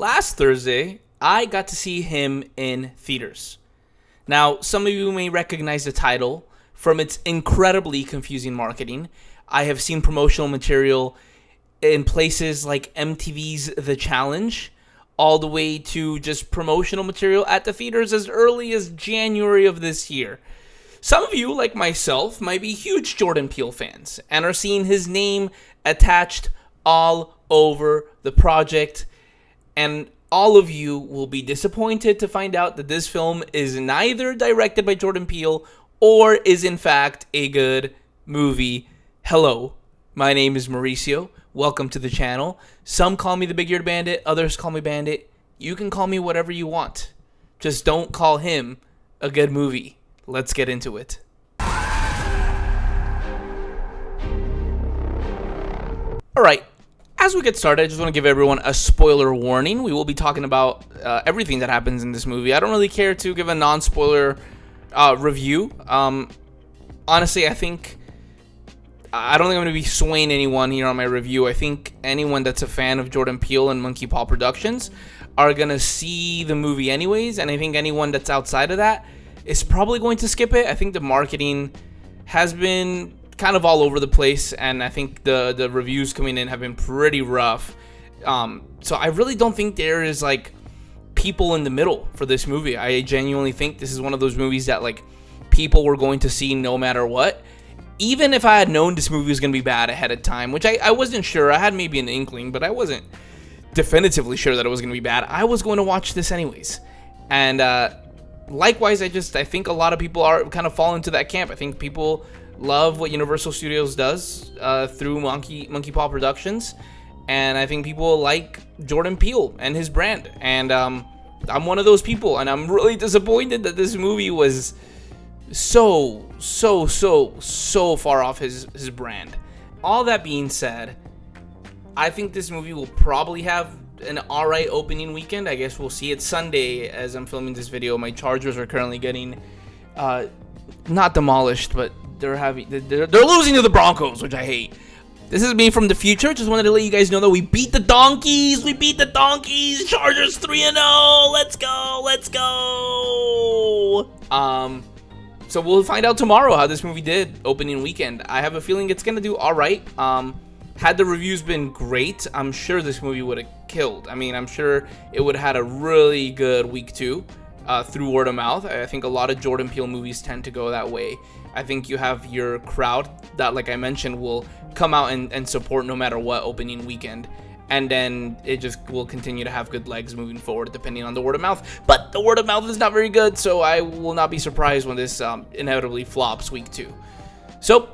last Thursday, I got to see him in theaters. Now, some of you may recognize the title from its incredibly confusing marketing. I have seen promotional material in places like MTV's The Challenge, all the way to just promotional material at the theaters as early as January of this year. Some of you, like myself, might be huge Jordan Peele fans and are seeing his name attached all over the project, and all of you will be disappointed to find out that this film is neither directed by Jordan Peele or is in fact a good movie. Hello, my name is Mauricio. Welcome to the channel. Some call me the Big-Eared Bandit, others call me Bandit. You can call me whatever you want. Just don't call him a good movie. Let's get into it. Alright, as we get started, I just want to give everyone a spoiler warning. We will be talking about everything that happens in this movie. I don't really care to give a non-spoiler review. Honestly, I don't think I'm going to be swaying anyone here on my review. I think anyone that's a fan of Jordan Peele and Monkey Paw Productions are going to see the movie anyways, and I think anyone that's outside of that is probably going to skip it. I think the marketing has been kind of all over the place, and I think the reviews coming in have been pretty rough. So I really don't think there is like people in the middle for this movie. I genuinely think this is one of those movies that like people were going to see no matter what. Even if I had known this movie was going to be bad ahead of time, which I wasn't sure. I had maybe an inkling, but I wasn't definitively sure that it was going to be bad. I was going to watch this anyways. And likewise, I think a lot of people are kind of fall into that camp. I think people love what Universal Studios does through Monkey Paw Productions. And I think people like Jordan Peele and his brand. And I'm one of those people. And I'm really disappointed that this movie was so far off his brand. All that being said, I think this movie will probably have an alright opening weekend. I guess we'll see it Sunday as I'm filming this video. My Chargers are currently getting not demolished, but they're losing to the Broncos, which I hate. This is me from the future. Just wanted to let you guys know that we beat the Donkeys. Chargers 3-0. Let's go. So we'll find out tomorrow how this movie did opening weekend. I have a feeling it's going to do all right. Had the reviews been great, I'm sure this movie would have killed. I mean, I'm sure it would have had a really good week 2 through word of mouth. I think a lot of Jordan Peele movies tend to go that way. I think you have your crowd that, like I mentioned, will come out and support no matter what opening weekend. And then it just will continue to have good legs moving forward depending on the word of mouth. But the word of mouth is not very good, so I will not be surprised when this inevitably flops week 2. So,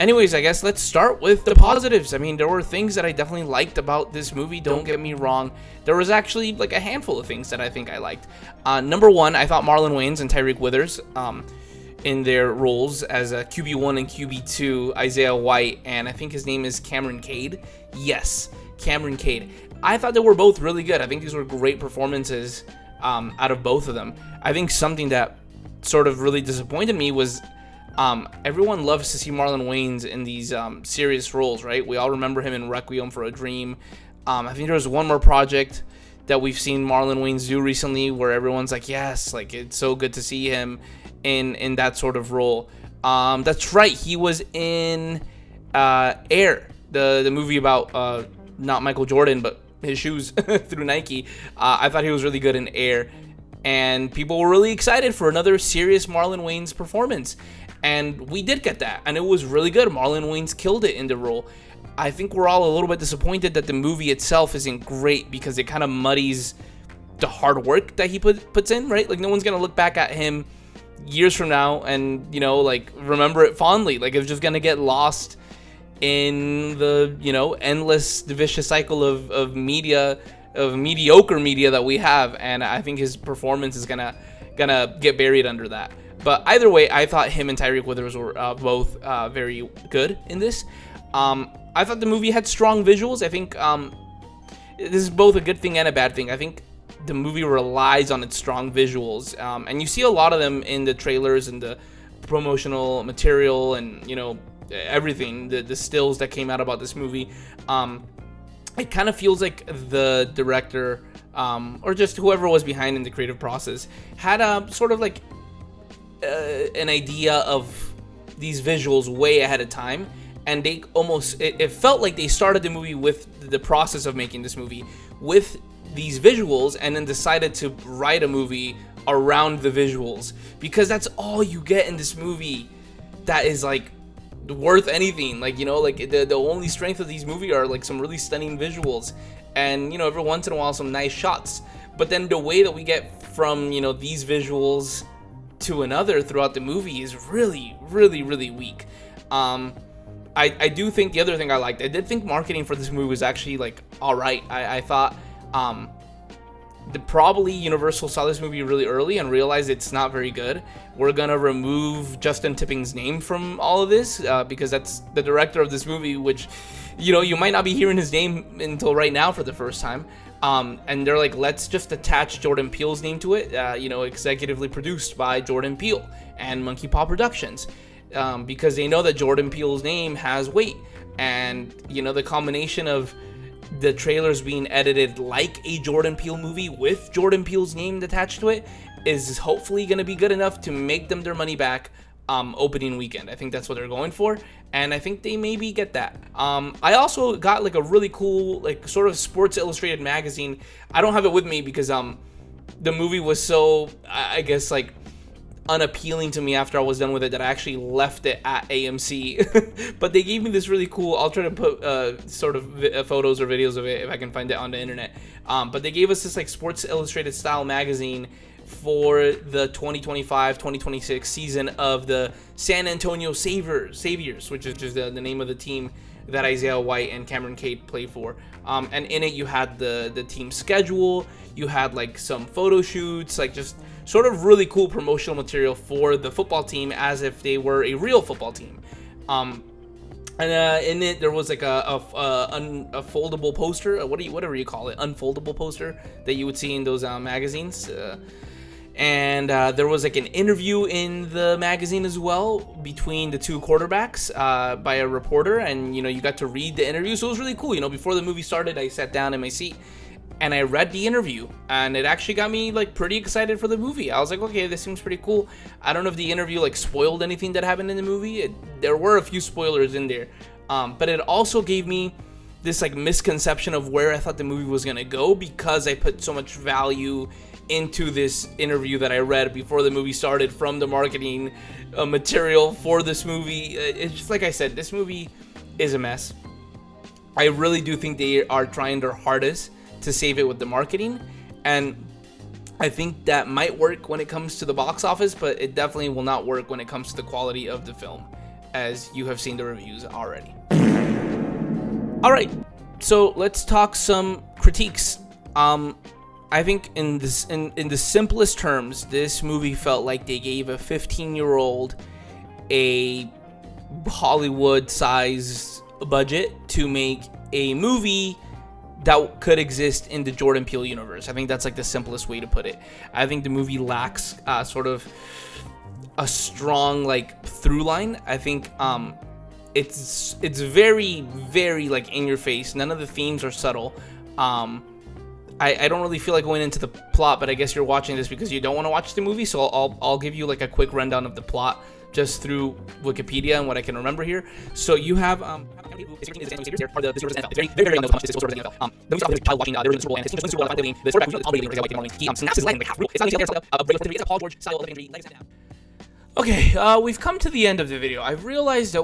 anyways, I guess let's start with the positives. I mean, there were things that I definitely liked about this movie, don't get me wrong. There was actually like a handful of things that I think I liked. Number one, I thought Marlon Wayans and Tyreek Withers in their roles as QB1 and QB2, Isaiah White, and I think his name is Cade. Yes, Cameron Cade. I thought they were both really good. I think these were great performances out of both of them. I think something that sort of really disappointed me was everyone loves to see Marlon Wayans in these serious roles, right? We all remember him in Requiem for a Dream. I think there was one more project that we've seen Marlon Wayans do recently where everyone's like, yes, like it's so good to see him in that sort of role. That's right, he was in Air, the movie about not Michael Jordan, but his shoes through Nike. I thought he was really good in Air, and people were really excited for another serious Marlon Wayans performance, and we did get that, and it was really good. Marlon Wayans killed it in the role. I think we're all a little bit disappointed that the movie itself isn't great because it kind of muddies the hard work that he puts in, right? Like, no one's gonna look back at him years from now and, you know, like, remember it fondly. Like, it's just gonna get lost in the, you know, endless vicious cycle of media, of mediocre media that we have, and I think his performance is gonna get buried under that. But either way, I thought him and Tyreek Withers were both very good in this. I thought the movie had strong visuals. I think this is both a good thing and a bad thing. I think the movie relies on its strong visuals, and you see a lot of them in the trailers and the promotional material and, you know, everything, the stills that came out about this movie. it kind of feels like the director, or just whoever was behind in the creative process, had a sort of like an idea of these visuals way ahead of time, and they almost, it felt like they started the movie with the process of making this movie with these visuals, and then decided to write a movie around the visuals, because that's all you get in this movie that is like worth anything. Like, you know, like the only strength of these movies are like some really stunning visuals, and, you know, every once in a while some nice shots. But then the way that we get from, you know, these visuals to another throughout the movie is really, really, really weak. I do think the other thing I liked, I did think marketing for this movie was actually like all right. I thought probably Universal saw this movie really early and realized it's not very good. We're gonna remove Justin Tipping's name from all of this, because that's the director of this movie, which, you know, you might not be hearing his name until right now for the first time. And they're like, let's just attach Jordan Peele's name to it, you know, executively produced by Jordan Peele and Monkey Paw Productions, because they know that Jordan Peele's name has weight. And, you know, the combination of the trailers being edited like a Jordan Peele movie with Jordan Peele's name attached to it is hopefully going to be good enough to make them their money back opening weekend. I think that's what they're going for, and I think they maybe get that. I also got like a really cool, like, sort of Sports Illustrated magazine. I don't have it with me because the movie was so, I guess, like, unappealing to me after I was done with it that I actually left it at AMC. But they gave me this really cool, I'll try to put sort of photos or videos of it if I can find it on the internet. But they gave us this like Sports Illustrated style magazine for the 2025-2026 season of the San Antonio Saviors, which is just the name of the team that Isaiah White and Cameron Cade play for. And in it you had the team schedule, you had like some photo shoots, like just sort of really cool promotional material for the football team as if they were a real football team. And in it there was like a foldable poster, whatever you call it, unfoldable poster that you would see in those magazines. And there was like an interview in the magazine as well between the two quarterbacks by a reporter, and, you know, you got to read the interview, so it was really cool. You know, before the movie started, I sat down in my seat and I read the interview, and it actually got me like pretty excited for the movie. I was like, okay, this seems pretty cool. I don't know if the interview like spoiled anything that happened in the movie. There were a few spoilers in there, but it also gave me this like misconception of where I thought the movie was gonna go, because I put so much value into this interview that I read before the movie started from the marketing material for this movie. It's just like I said, this movie is a mess. I really do think they are trying their hardest to save it with the marketing, and I think that might work when it comes to the box office, but it definitely will not work when it comes to the quality of the film, as you have seen the reviews already. Alright, so let's talk some critiques. I think in the simplest terms, this movie felt like they gave a 15-year-old a Hollywood-sized budget to make a movie that could exist in the Jordan Peele universe. I think that's like the simplest way to put it. I think the movie lacks sort of a strong like through line. I think it's very, very like in your face. None of the themes are subtle. I don't really feel like going into the plot, but I guess you're watching this because you don't want to watch the movie, so I'll give you like a quick rundown of the plot just through Wikipedia and what I can remember here. So you have the movie starts with child watching the Super Bowl and his team just wins the Super Bowl and the quarterback who's he snaps his leg and it's Paul George style of injury, legs down. Okay, we've come to the end of the video. I've realized that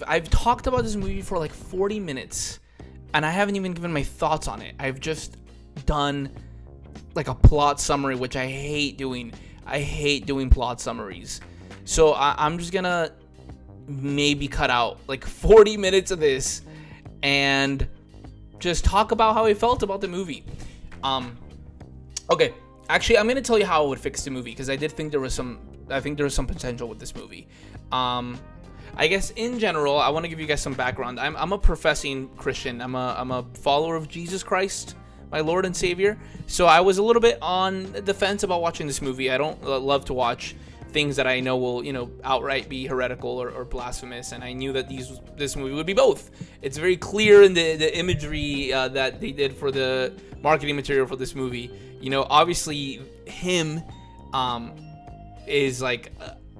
I've talked about this movie for like 40 minutes and I haven't even given my thoughts on it. I've just done like a plot summary, which I hate doing. I hate doing plot summaries. So I'm just gonna maybe cut out like 40 minutes of this and just talk about how I felt about the movie. Okay, actually I'm gonna tell you how I would fix the movie, because I think there was some potential with this movie. I guess in general, I want to give you guys some background. I'm a professing Christian. I'm a follower of Jesus Christ, my Lord and Savior. So I was a little bit on the fence about watching this movie. I don't love to watch things that I know will, outright be heretical or blasphemous, and I knew that this movie would be both. It's very clear in the imagery that they did for the marketing material for this movie. Obviously, him is like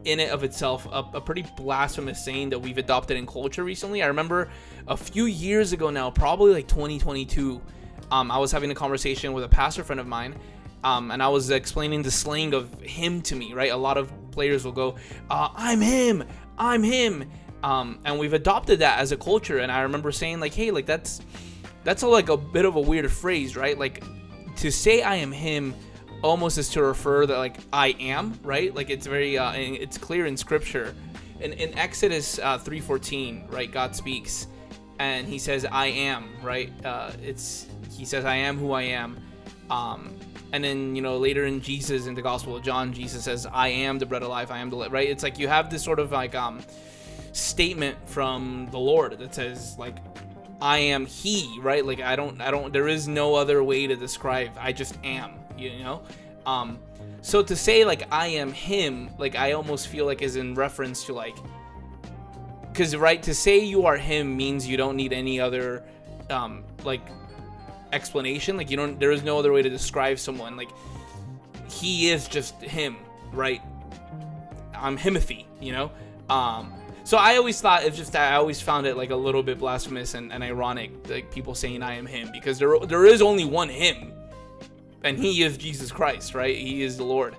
in it of itself a pretty blasphemous saying that we've adopted in culture recently. I remember a few years ago now, probably like 2022, I was having a conversation with a pastor friend of mine. And I was explaining the slang of him to me, right? A lot of players will go, I'm him. And we've adopted that as a culture. And I remember saying like, hey, like that's like a bit of a weird phrase, right? Like to say I am him almost is to refer that like I am, right? Like it's very, it's clear in scripture. In Exodus 3:14, right? God speaks and he says, I am, right? He says, I am who I am. And then, later in the Gospel of John, Jesus says, I am the bread of life, I am the life, right? It's like you have this sort of like statement from the Lord that says like, I am he, right? Like I don't, there is no other way to describe, I just am, So to say like, I am him, like I almost feel like is in reference to like, because right, to say you are him means you don't need any other, like, explanation. Like there is no other way to describe someone. Like he is just him, right? I'm Himothy, so I always thought it's just that I always found it like a little bit blasphemous and ironic, like people saying I am him, because there is only one him, and he is Jesus Christ, right? He is the Lord.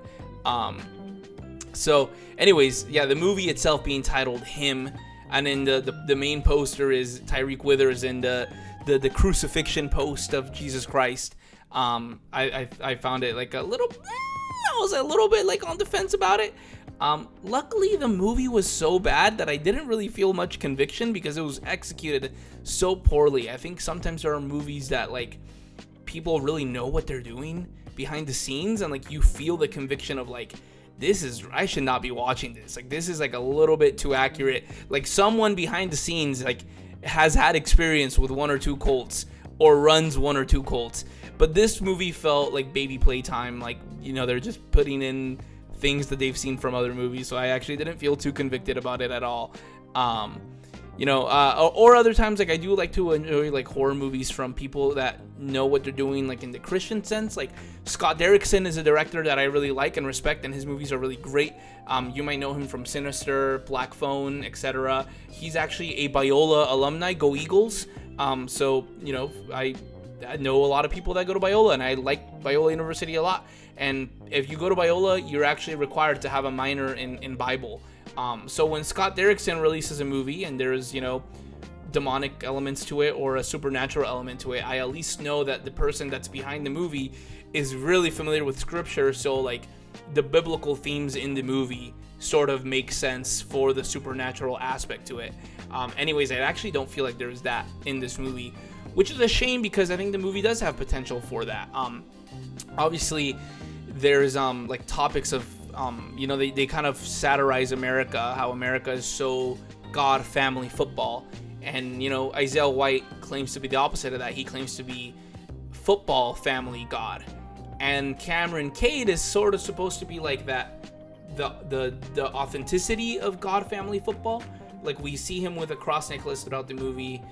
So anyways, yeah, the movie itself being titled Him, and then the main poster is Tyreek Withers in the crucifixion post of Jesus Christ. I found it like I was a little bit like on the fence about it. Luckily the movie was so bad that I didn't really feel much conviction because it was executed so poorly. I think sometimes there are movies that like people really know what they're doing behind the scenes, and like you feel the conviction of like, I should not be watching this. Like this is like a little bit too accurate. Like someone behind the scenes like has had experience with one or two cults or runs one or two cults, but this movie felt like baby playtime. Like they're just putting in things that they've seen from other movies, so I actually didn't feel too convicted about it at all. Or other times, like I do like to enjoy like horror movies from people that know what they're doing, like in the Christian sense. Like Scott Derrickson is a director that I really like and respect, and his movies are really great. You might know him from Sinister, Black Phone, etc. He's actually a Biola alumni. Go Eagles! So I know a lot of people that go to Biola, and I like Biola University a lot. And if you go to Biola, you're actually required to have a minor in Bible. So when Scott Derrickson releases a movie and there's, demonic elements to it or a supernatural element to it, I at least know that the person that's behind the movie is really familiar with scripture. So like the biblical themes in the movie sort of make sense for the supernatural aspect to it. Anyways, I actually don't feel like there's that in this movie, which is a shame because I think the movie does have potential for that. Obviously there's like topics of they kind of satirize America, how America is so God family football, and Isaiah White claims to be the opposite of that. He claims to be football family God, and Cameron Cade is sort of supposed to be like that, the authenticity of God family football. Like we see him with a cross necklace throughout the movie.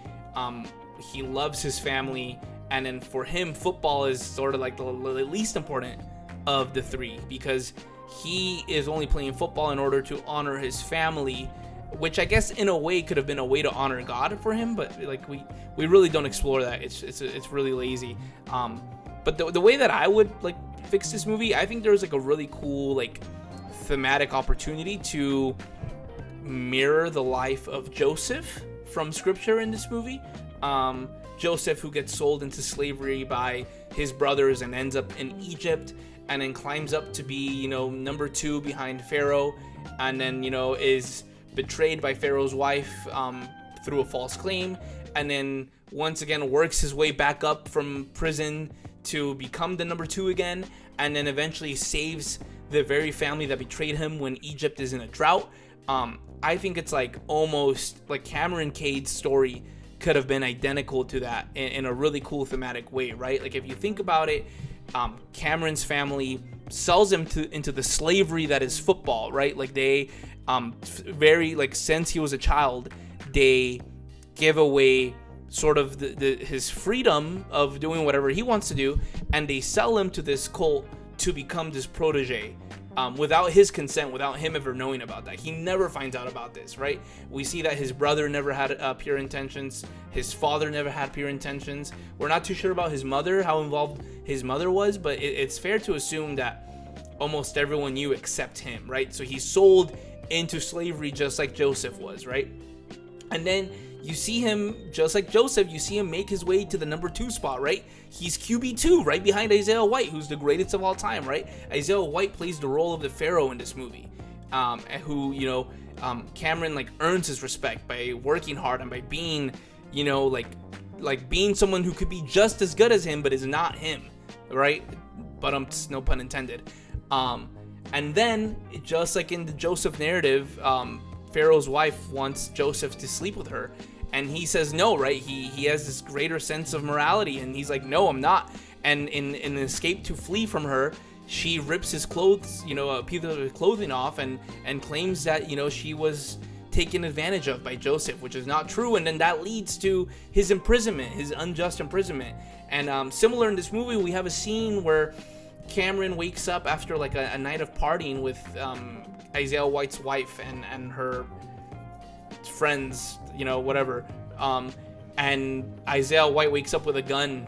He loves his family, and then for him football is sort of like the least important of the three, because he is only playing football in order to honor his family, which I guess in a way could have been a way to honor God for him, but like we really don't explore that. It's really lazy. But the way that I would like fix this movie, I think there's like a really cool like thematic opportunity to mirror the life of Joseph from scripture in this movie. Joseph, who gets sold into slavery by his brothers and ends up in Egypt, and then climbs up to be, number 2 behind Pharaoh, and then, is betrayed by Pharaoh's wife through a false claim, and then once again works his way back up from prison to become the number 2 again, and then eventually saves the very family that betrayed him when Egypt is in a drought. I think it's like almost like Cameron Cade's story could have been identical to that in a really cool thematic way, right? Like if you think about it, Cameron's family sells him into the slavery that is football, right? Like they very like since he was a child, they give away sort of his freedom of doing whatever he wants to do, and they sell him to this cult to become this protege. Without his consent, without him ever knowing about that. He never finds out about this, right? We see that his brother never had pure intentions. His father never had pure intentions. We're not too sure about his mother, how involved his mother was, but it's fair to assume that almost everyone knew except him, right? So he's sold into slavery just like Joseph was, right? And then you see him, just like Joseph, you see him make his way to the number 2 spot, right? He's QB2, right behind Isaiah White, who's the greatest of all time, right? Isaiah White plays the role of the Pharaoh in this movie, who, Cameron, like, earns his respect by working hard and by being, like being someone who could be just as good as him, but is not him, right? But no pun intended. And then, just like in the Joseph narrative, Pharaoh's wife wants Joseph to sleep with her, and he says no, right? He has this greater sense of morality, and he's like, no, I'm not. And in an escape to flee from her, she rips his clothes, a piece of his clothing off, and claims that, she was taken advantage of by Joseph, which is not true. And then that leads to his imprisonment, his unjust imprisonment. And similar in this movie, we have a scene where Cameron wakes up after like a night of partying with Isaiah White's wife and her friends, whatever. And Isaiah White wakes up with a gun,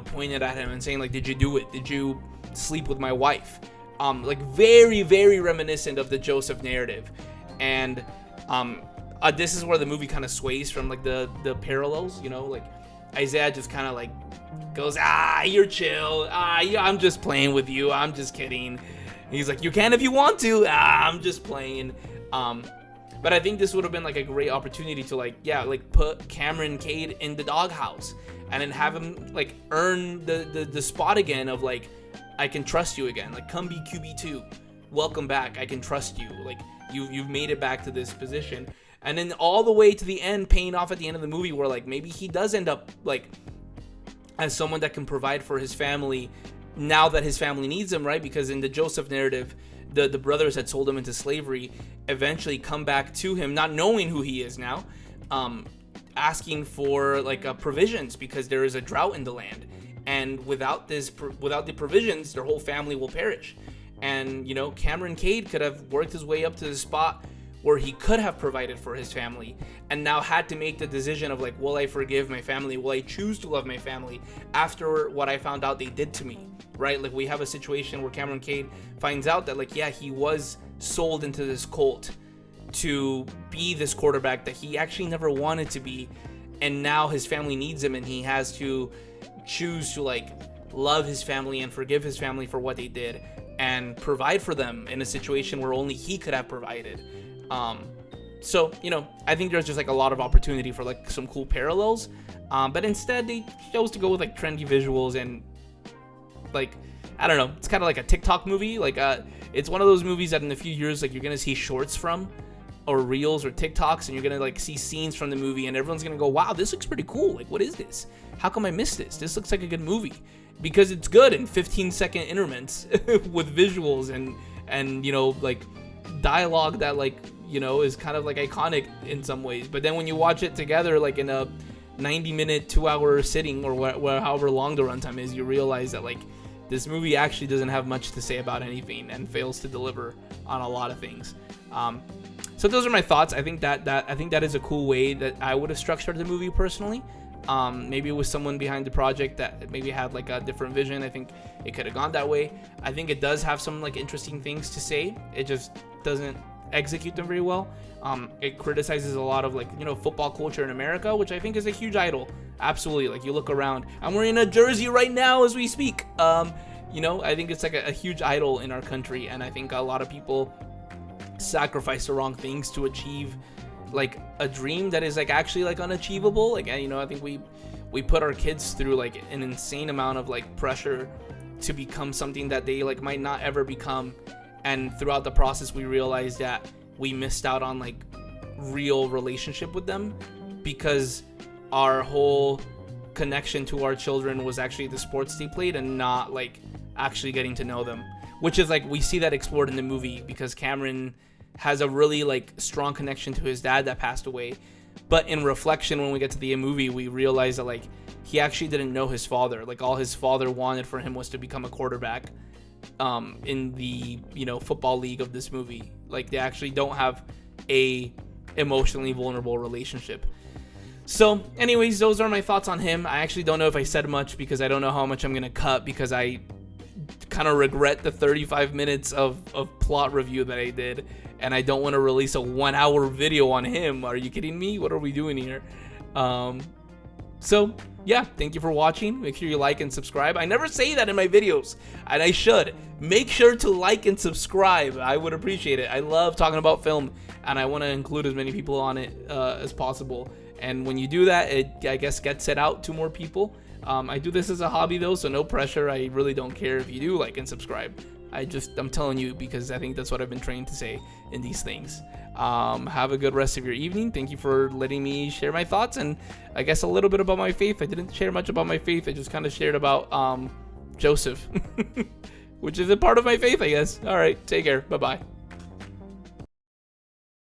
pointed at him and saying, like, did you do it? Did you sleep with my wife? Very, very reminiscent of the Joseph narrative. And this is where the movie kind of sways from, like, the parallels, Isaiah just kind of, goes, you're chill. Yeah, I'm just playing with you. I'm just kidding. He's like, you can if you want to. I'm just playing. But I think this would have been like a great opportunity to put Cameron Cade in the doghouse and then have him earn the spot again of I can trust you again. Come be QB2. Welcome back. I can trust you. You've made it back to this position. And then all the way to the end, paying off at the end of the movie where maybe he does end up as someone that can provide for his family now that his family needs him, right? Because in the Joseph narrative, the brothers had sold him into slavery, eventually come back to him, not knowing who he is now, asking for provisions because there is a drought in the land, and without the provisions, their whole family will perish. And Cameron Cade could have worked his way up to the spot where he could have provided for his family, and now had to make the decision of will I forgive my family? Will I choose to love my family after what I found out they did to me, right? We have a situation where Cameron Cade finds out that he was sold into this cult to be this quarterback that he actually never wanted to be, and now his family needs him, and he has to choose to love his family and forgive his family for what they did and provide for them in a situation where only he could have provided. So, I think there's just a lot of opportunity for some cool parallels. But instead they chose to go with trendy visuals and I don't know, it's kind of like a TikTok movie. It's one of those movies that in a few years, you're going to see shorts from, or reels or TikToks, and you're going to see scenes from the movie, and everyone's going to go, wow, this looks pretty cool. What is this? How come I missed this? This looks like a good movie. Because it's good in 15-second increments with visuals and dialogue that is kind of iconic in some ways. But then when you watch it together in a 90-minute 2-hour sitting or however long the runtime is, you realize that this movie actually doesn't have much to say about anything and fails to deliver on a lot of things. So those are my thoughts. I think that is a cool way that I would have structured the movie personally. Maybe it was someone behind the project that maybe had a different vision. I think it could have gone that way. I think it does have some interesting things to say. It just doesn't execute them very well. It criticizes a lot of football culture in America, which I think is a huge idol. Absolutely. You look around, I'm wearing a jersey right now as we speak. I think it's a huge idol in our country, and I think a lot of people sacrifice the wrong things to achieve a dream that is actually unachievable. I think we put our kids through an insane amount of pressure to become something that they might not ever become, and throughout the process we realized that we missed out on real relationship with them because our whole connection to our children was actually the sports they played and not actually getting to know them, which is like we see that explored in the movie because Cameron has a really like strong connection to his dad that passed away. But in reflection, when we get to the movie, we realize that like he actually didn't know his father. Like all his father wanted for him was to become a quarterback in the, you know, football league of this movie. Like they actually don't have a emotionally vulnerable relationship. So anyways, those are my thoughts on him. I actually don't know if I said much because I don't know how much I'm gonna cut, because I kind of regret the 35 minutes of plot review that I did, and I don't want to release a 1 hour video on him. Are you kidding me? What are we doing here? So yeah, thank you for watching. Make sure you like and subscribe. I never say that in my videos, and I should. Make sure to like and subscribe. I would appreciate it. I love talking about film, and I want to include as many people on it as possible. And when you do that, it, I guess, gets it out to more people. I do this as a hobby though, so no pressure. I really don't care if you do like and subscribe. I'm telling you because I think that's what I've been trained to say in these things. Have a good rest of your evening. Thank you for letting me share my thoughts, and I guess a little bit about my faith. I didn't share much about my faith. I just kind of shared about Joseph, which is a part of my faith, I guess. All right, take care. Bye-bye.